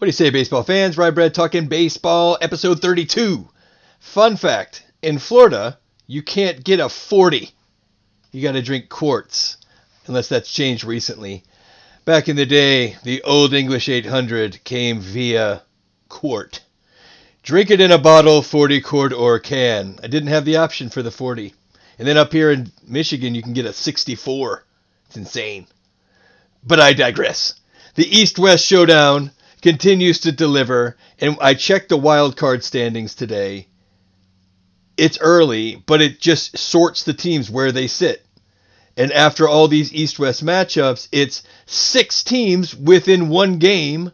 What do you say, baseball fans? Rye Bread talking baseball, episode 32. Fun fact, in Florida, you can't get a 40. You got to drink quarts, unless that's changed recently. Back in the day, the Old English 800 came via quart. Drink it in a bottle, 40 quart or can. I didn't have the option for the 40. And then up here in Michigan, you can get a 64. It's insane. But I digress. The East-West Showdown continues to deliver, and I checked the wild card standings today. It's early, but it just sorts the teams where they sit. And after all these East-West matchups, it's 6 teams within one game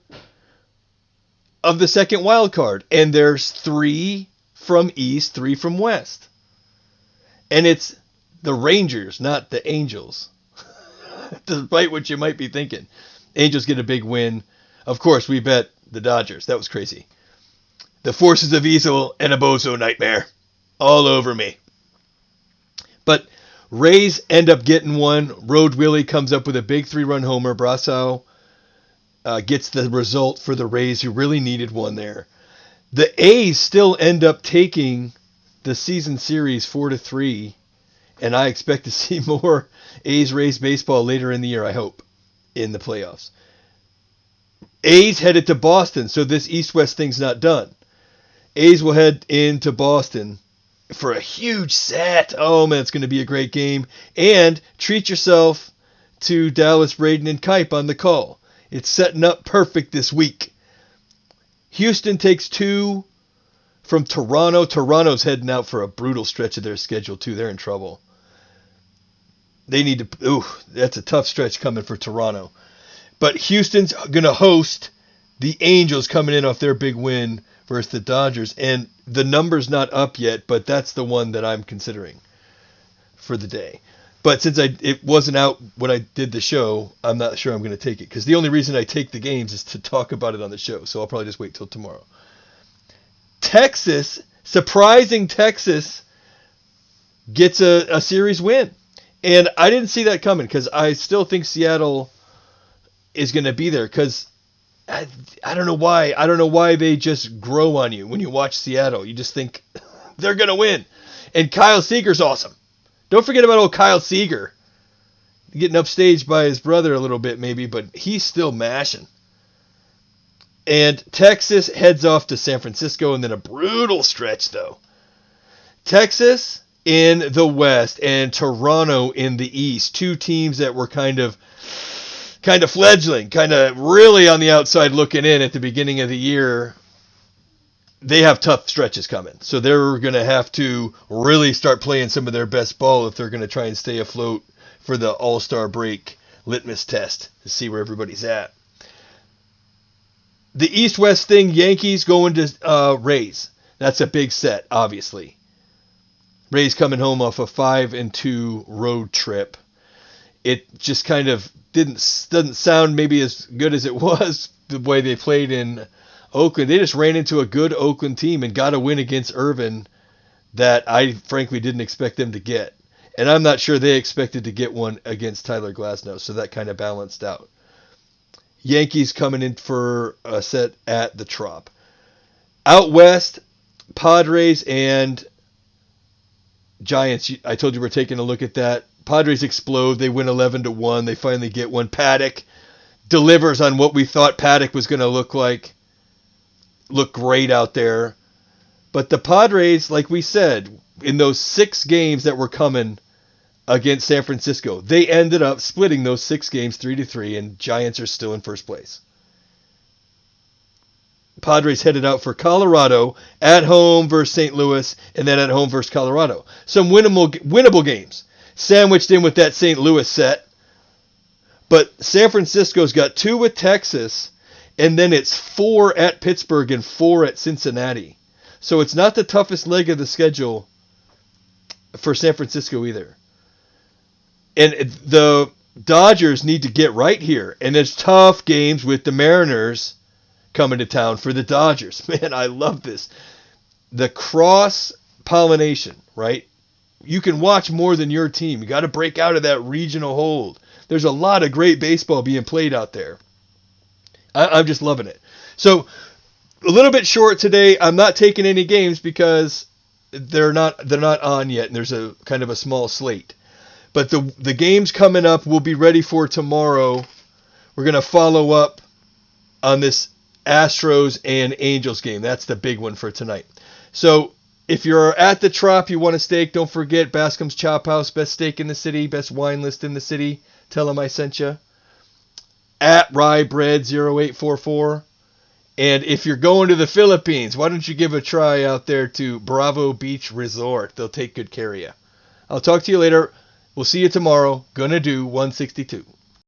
of the second wild card. And there's 3 from East, 3 from West. And it's the Rangers, not the Angels. Despite what you might be thinking. Angels get a big win. Of course, we bet the Dodgers. That was crazy. The forces of evil and a bozo nightmare. All over me. But Rays end up getting one. Road Willie comes up with a big 3-run homer. Brosseau gets the result for the Rays, who really needed one there. The A's still end up taking the season series 4-3. And I expect to see more A's-Rays baseball later in the year, I hope, in the playoffs. A's headed to Boston, so this East-West thing's not done. A's will head into Boston for a huge set. Oh, man, it's going to be a great game. And treat yourself to Dallas, Braden, and Kipe on the call. It's setting up perfect this week. Houston takes 2 from Toronto. Toronto's heading out for a brutal stretch of their schedule, too. They're in trouble. They need to... Ooh, that's a tough stretch coming for Toronto. But Houston's going to host the Angels coming in off their big win versus the Dodgers. And the number's not up yet, but that's the one that I'm considering for the day. But since it wasn't out when I did the show, I'm not sure I'm going to take it. Because the only reason I take the games is to talk about it on the show. So I'll probably just wait till tomorrow. Texas, surprising Texas, gets a series win. And I didn't see that coming because I still think Seattle is going to be there because I don't know why. I don't know why they just grow on you when you watch Seattle. You just think they're going to win. And Kyle Seager's awesome. Don't forget about old Kyle Seager. Getting upstaged by his brother a little bit maybe, but he's still mashing. And Texas heads off to San Francisco and then a brutal stretch though. Texas in the West and Toronto in the East. 2 teams that were kind of fledgling, kind of really on the outside looking in at the beginning of the year. They have tough stretches coming. So they're going to have to really start playing some of their best ball if they're going to try and stay afloat for the All-Star break litmus test to see where everybody's at. The East-West thing, Yankees going to Rays. That's a big set, obviously. Rays coming home off a 5-2 road trip. It just kind of doesn't sound maybe as good as it was the way they played in Oakland. They just ran into a good Oakland team and got a win against Irvin that I frankly didn't expect them to get. And I'm not sure they expected to get one against Tyler Glasnow, so that kind of balanced out. Yankees coming in for a set at the Trop. Out west, Padres and Giants. I told you we're taking a look at that. Padres explode. They win 11-1. They finally get one. Paddack delivers on what we thought Paddack was going to look like. Look great out there. But the Padres, like we said, in those 6 games that were coming against San Francisco, they ended up splitting those 6 games 3-3, and Giants are still in first place. Padres headed out for Colorado, at home versus St. Louis, and then at home versus Colorado. Some winnable games, sandwiched in with that St. Louis set. But San Francisco's got 2 with Texas, and then it's 4 at Pittsburgh and 4 at Cincinnati. So it's not the toughest leg of the schedule for San Francisco either. And the Dodgers need to get right here. And there's tough games with the Mariners coming to town for the Dodgers. Man, I love this. The cross-pollination, right? You can watch more than your team. You got to break out of that regional hold. There's a lot of great baseball being played out there. I'm just loving it. So a little bit short today. I'm not taking any games because they're not on yet, and there's a kind of a small slate. But the games coming up, we'll be ready for tomorrow. We're gonna follow up on this Astros and Angels game. That's the big one for tonight. So if you're at the Trop, you want a steak, don't forget Bascom's Chop House, best steak in the city, best wine list in the city. Tell them I sent you. At RyeBread0844. And if you're going to the Philippines, why don't you give a try out there to Bravo Beach Resort? They'll take good care of you. I'll talk to you later. We'll see you tomorrow. Gonna do 162.